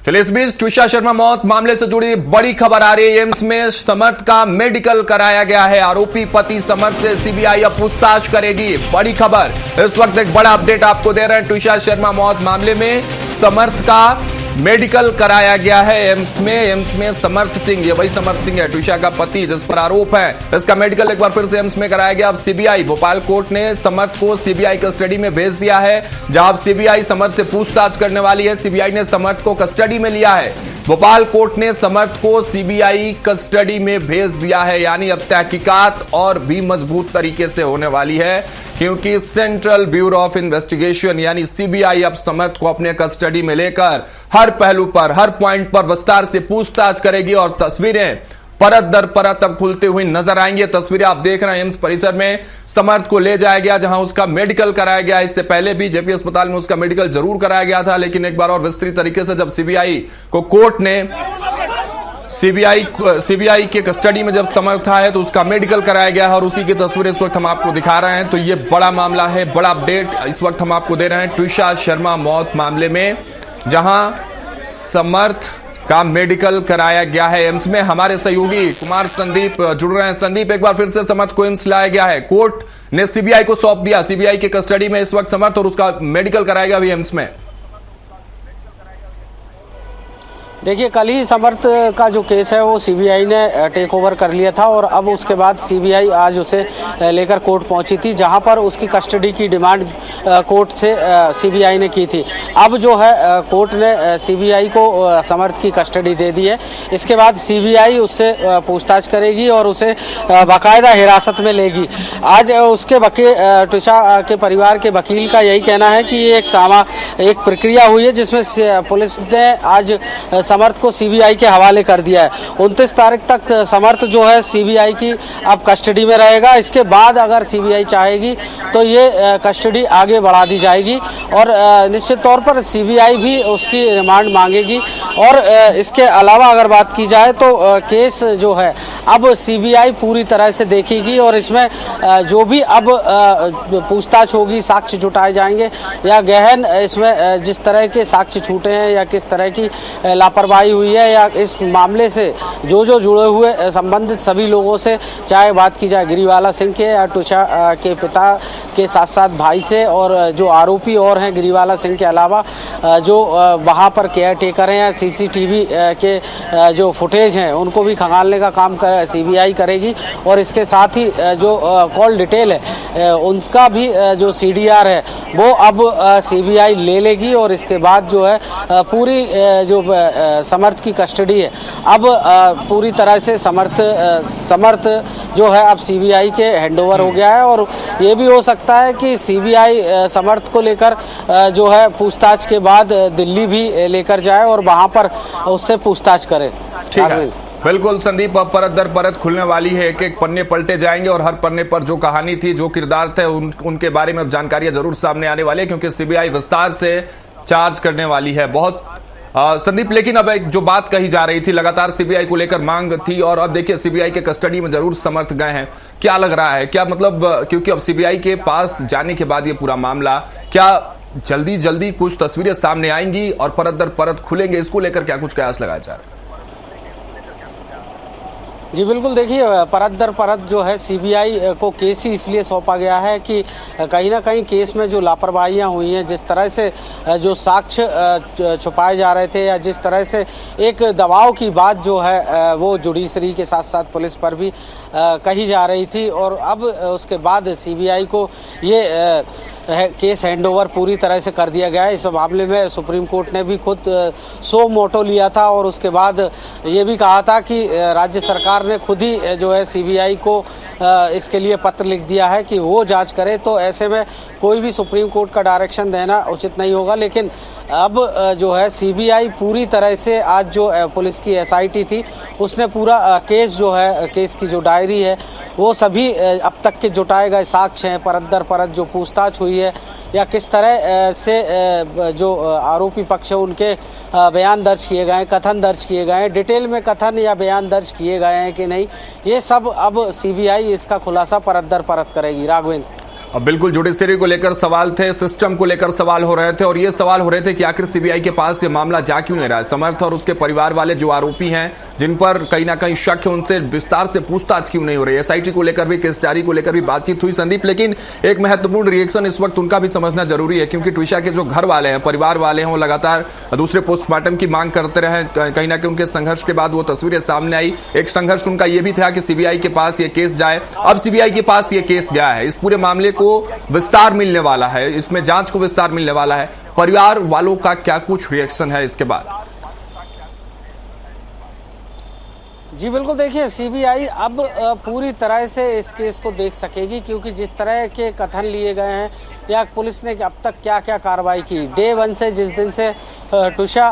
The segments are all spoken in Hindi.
चलिए इस बीच ट्विशा शर्मा मौत मामले से जुड़ी बड़ी खबर आ रही है। एम्स में समर्थ का मेडिकल कराया गया है। आरोपी पति समर्थ से सीबीआई अब पूछताछ करेगी। बड़ी खबर इस वक्त एक बड़ा अपडेट आपको दे रहे हैं। ट्विशा शर्मा मौत मामले में समर्थ का मेडिकल कराया गया है एम्स में समर्थ सिंह, ये वही समर्थ सिंह है ट्विशा का पति जिस पर आरोप है। इसका मेडिकल एक बार फिर से एम्स में कराया गया। अब सीबीआई भोपाल कोर्ट ने समर्थ को सीबीआई कस्टडी में भेज दिया है, जहां सीबीआई समर्थ से पूछताछ करने वाली है। सीबीआई ने समर्थ को कस्टडी में लिया है। भोपाल कोर्ट ने समर्थ को सीबीआई कस्टडी में भेज दिया है, यानी अब तहकीकात और भी मजबूत तरीके से होने वाली है, क्योंकि सेंट्रल ब्यूरो ऑफ इन्वेस्टिगेशन यानी सीबीआई अब समर्थ को अपने कस्टडी में लेकर हर पहलू पर, हर पॉइंट पर विस्तार से पूछताछ करेगी और तस्वीरें परत दर परत अब खुलते हुए नजर आएंगे। तस्वीरें आप देख रहे हैं एम्स परिसर में समर्थ को ले जाया गया, जहां उसका मेडिकल कराया गया। इससे पहले भी जेपी अस्पताल में उसका मेडिकल जरूर कराया गया था, लेकिन एक बार और विस्तृत तरीके से जब सीबीआई को कोर्ट ने सीबीआई के कस्टडी में जब समर्थ है तो उसका मेडिकल कराया गया है और उसी की तस्वीरें इस वक्त हम आपको दिखा रहे हैं। तो ये बड़ा मामला है, बड़ा अपडेट इस वक्त हम आपको दे रहे हैं ट्विशा शर्मा मौत मामले में, जहां समर्थ का मेडिकल कराया गया है एम्स में। हमारे सहयोगी कुमार संदीप जुड़ रहे हैं। संदीप, एक बार फिर से समर्थ को एम्स लाया गया है, कोर्ट ने सीबीआई को सौंप दिया। सीबीआई के कस्टडी में इस वक्त समर्थ और उसका मेडिकल कराया गया अभी एम्स में। देखिए, कल ही समर्थ का जो केस है वो सीबीआई ने टेक ओवर कर लिया था और अब उसके बाद सीबीआई आज उसे लेकर कोर्ट पहुंची थी, जहां पर उसकी कस्टडी की डिमांड कोर्ट से सीबीआई ने की थी। अब जो है कोर्ट ने सीबीआई को समर्थ की कस्टडी दे दी है। इसके बाद सीबीआई उससे पूछताछ करेगी और उसे बाकायदा हिरासत में लेगी। आज उसके ट्विशा के परिवार के वकील का यही कहना है कि ये एक प्रक्रिया हुई है जिसमें पुलिस ने आज समर्थ को सीबीआई के हवाले कर दिया है। 29 तारीख तक समर्थ जो है सीबीआई की अब कस्टडी में रहेगा। इसके बाद अगर सीबीआई चाहेगी तो ये कस्टडी आगे बढ़ा दी जाएगी और निश्चित तौर पर सीबीआई भी उसकी रिमांड मांगेगी। और इसके अलावा अगर बात की जाए तो केस जो है अब सीबीआई पूरी तरह से देखेगी और इसमें जो भी अब पूछताछ होगी, साक्ष्य जुटाए जाएंगे या गहन इसमें जिस तरह के साक्ष्य छूटे हैं या किस तरह की लापरवाही हुई है या इस मामले से जो जुड़े हुए संबंधित सभी लोगों से, चाहे बात की जाए गिरीवाला सिंह के या ट्विशा के पिता के साथ साथ भाई से, और जो आरोपी और हैं गिरीवाला सिंह के अलावा जो वहाँ पर केयर टेकर हैं या सीसीटीवी के जो फुटेज हैं उनको भी खंगालने का काम सीबीआई करेगी। और इसके साथ ही जो कॉल डिटेल है उनका भी जो सीडीआर है वो अब सीबीआई ले लेगी और इसके बाद जो है पूरी जो समर्थ की कस्टडी है अब पूरी तरह से समर्थ जो है अब सीबीआई के हैंडओवर हो गया है। और ये भी हो सकता है कि सीबीआई समर्थ को लेकर जो है पूछताछ के बाद दिल्ली भी लेकर जाए और वहां पर उससे पूछताछ करे। ठीक है, बिल्कुल संदीप, अब परत दर परत खुलने वाली है, एक एक पन्ने पलटे जाएंगे और हर पन्ने पर जो कहानी थी, जो किरदार थे, उनके बारे में अब जानकारियां जरूर सामने आने वाली है, क्योंकि सीबीआई विस्तार से चार्ज करने वाली है बहुत। संदीप, लेकिन अब एक जो बात कही जा रही थी, लगातार सीबीआई को लेकर मांग थी और अब देखिए सीबीआई के कस्टडी में जरूर समर्थ गए हैं। क्या लग रहा है, क्या मतलब, क्योंकि अब सीबीआई के पास जाने के बाद ये पूरा मामला, क्या जल्दी कुछ तस्वीरें सामने आएंगी और परत दर परत खुलेंगे, इसको लेकर क्या कुछ कयास लगाया जा रहा है? जी बिल्कुल, देखिए परत दर परत जो है सीबीआई को केस ही इसलिए सौंपा गया है कि कहीं ना कहीं केस में जो लापरवाहियां हुई हैं, जिस तरह से जो साक्ष्य छुपाए जा रहे थे या जिस तरह से एक दबाव की बात जो है वो जुडिशरी के साथ साथ पुलिस पर भी कही जा रही थी, और अब उसके बाद सीबीआई को ये केस हैंडओवर पूरी तरह से कर दिया गया है। इस मामले में सुप्रीम कोर्ट ने भी खुद सो मोटो लिया था और उसके बाद ये भी कहा था कि राज्य सरकार ने खुद ही जो है सीबीआई को इसके लिए पत्र लिख दिया है कि वो जांच करे। तो ऐसे में कोई भी सुप्रीम कोर्ट का डायरेक्शन देना उचित नहीं होगा। लेकिन अब जो है सीबीआई पूरी तरह से आज जो पुलिस की एसआईटी थी उसने पूरा केस जो है, केस की जो डायरी है वो सभी अब तक के जुटाए गए साक्ष्य हैं, परत दर परत जो पूछताछ हुई है या किस तरह से जो आरोपी पक्ष है उनके बयान दर्ज किए गए हैं, कथन दर्ज किए गए हैं, डिटेल में कथन या बयान दर्ज किए गए हैं कि नहीं, ये सब अब सीबीआई इसका खुलासा परत दर परत करेगी। राघवेंद्र। अब बिल्कुल जुडिशरी को लेकर सवाल थे, सिस्टम को लेकर सवाल हो रहे थे और ये सवाल हो रहे थे कि आखिर सीबीआई के पास ये मामला जा क्यों नहीं रहा है। समर्थ और उसके परिवार वाले जो आरोपी हैं, जिन पर कहीं ना कहीं शक है, उनसे विस्तार से पूछताछ क्यों नहीं हो रही है। एसआईटी को लेकर भी, केस डायरी को लेकर भी बातचीत हुई संदीप, लेकिन एक महत्वपूर्ण रिएक्शन इस वक्त उनका भी समझना जरूरी है, क्योंकि ट्विशा के जो घर वाले हैं, परिवार वाले हैं, वो लगातार दूसरे पोस्टमार्टम की मांग करते रहे। कहीं ना कहीं उनके संघर्ष के बाद वो तस्वीरें सामने आई। एक संघर्ष उनका ये भी था कि सीबीआई के पास ये केस जाए। अब सीबीआई के पास ये केस गया है, इस पूरे मामले को विस्तार मिलने वाला है, इसमें जांच को विस्तार मिलने वाला है। परिवार वालों का क्या कुछ रिएक्शन है इसके बाद? जी बिल्कुल, देखिए सीबीआई अब पूरी तरह से इस केस को देख सकेगी, क्योंकि जिस तरह के कथन लिए गए हैं या पुलिस ने अब तक क्या क्या कार्रवाई की, डे 1 से, जिस दिन से ट्विशा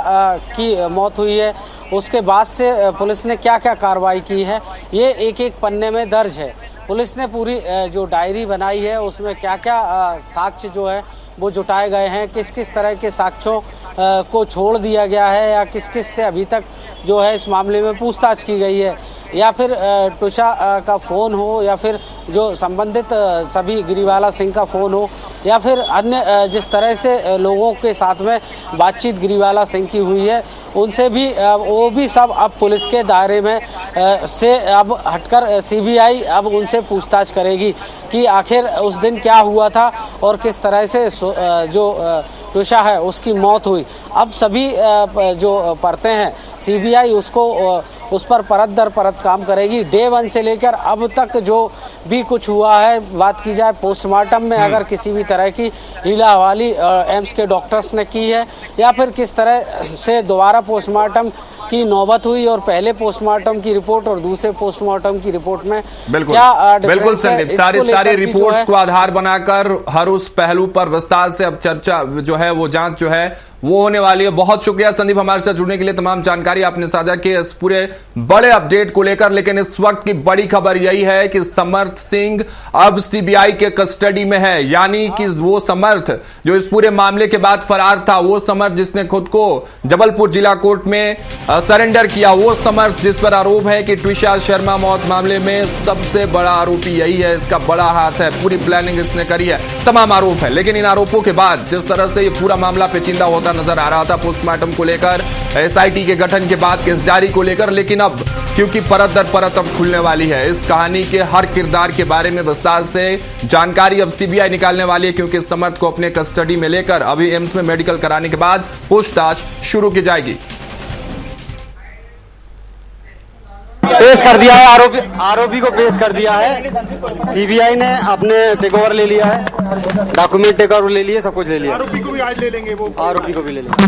की मौत हुई है उसके बाद से पुलिस ने क्या क्या कार्रवाई की है, ये एक एक पन्ने में दर्ज है। पुलिस ने पूरी जो डायरी बनाई है उसमें क्या क्या साक्ष्य जो है वो जुटाए गए हैं, किस किस तरह के साक्ष्यों को छोड़ दिया गया है या किस किस से अभी तक जो है इस मामले में पूछताछ की गई है, या फिर ट्विशा का फ़ोन हो, या फिर जो संबंधित सभी गिरीवाला सिंह का फ़ोन हो, या फिर अन्य जिस तरह से लोगों के साथ में बातचीत गिरीवाला सिंह की हुई है, उनसे भी वो भी सब अब पुलिस के दायरे में से अब हटकर सीबीआई अब उनसे पूछताछ करेगी कि आखिर उस दिन क्या हुआ था और किस तरह से जो ट्विशा है उसकी मौत हुई। अब सभी जो परतें हैं सीबीआई उसको उस पर परत दर परत काम करेगी। डे 1 से लेकर अब तक जो भी कुछ हुआ है, बात की जाए पोस्टमार्टम में अगर किसी भी तरह की हीलाहवाली एम्स के डॉक्टर्स ने की है, या फिर किस तरह से दोबारा पोस्टमार्टम की नौबत हुई और पहले पोस्टमार्टम की रिपोर्ट और दूसरे पोस्टमार्टम की रिपोर्ट में क्या बिल्कुल संदीप, सारी रिपोर्ट्स को आधार बनाकर हर उस पहलू पर विस्तार से अब चर्चा जो है, वो जांच जो है वो होने वाली है। बहुत शुक्रिया संदीप हमारे साथ जुड़ने के लिए, तमाम जानकारी आपने साझा की इस पूरे बड़े अपडेट को लेकर। लेकिन इस वक्त की बड़ी खबर यही है कि समर्थ सिंह अब सीबीआई के कस्टडी में है, यानी कि वो समर्थ जो इस पूरे मामले के बाद फरार था, वो समर्थ जिसने खुद को जबलपुर जिला कोर्ट में सरेंडर किया, वो समर्थ जिस पर आरोप है कि ट्विशा शर्मा मौत मामले में सबसे बड़ा आरोपी यही है, इसका बड़ा हाथ है, पूरी प्लानिंग इसने करी है, तमाम आरोप है। लेकिन इन आरोपों के बाद जिस तरह से ये पूरा मामला पेचीदा होता नजर आ रहा था, पोस्टमार्टम को लेकर, एसआईटी के गठन के बाद केस डायरी को लेकर, लेकिन अब क्योंकि परत दर परत अब खुलने वाली है, इस कहानी के हर किरदार के बारे में विस्तार से जानकारी अब सीबीआई निकालने वाली है, क्योंकि समर्थ को अपने कस्टडी में लेकर अभी एम्स में मेडिकल कराने के बाद पूछताछ शुरू की जाएगी। पेश कर दिया है, आरोपी को पेश कर दिया है। सीबीआई ने अपने टेक ओवर ले लिया है, डॉक्यूमेंट टेक ओवर ले लिए, सब कुछ ले लिया। आरोपी को भी आज ले लेंगे, वो आरोपी को भी ले लेंगे।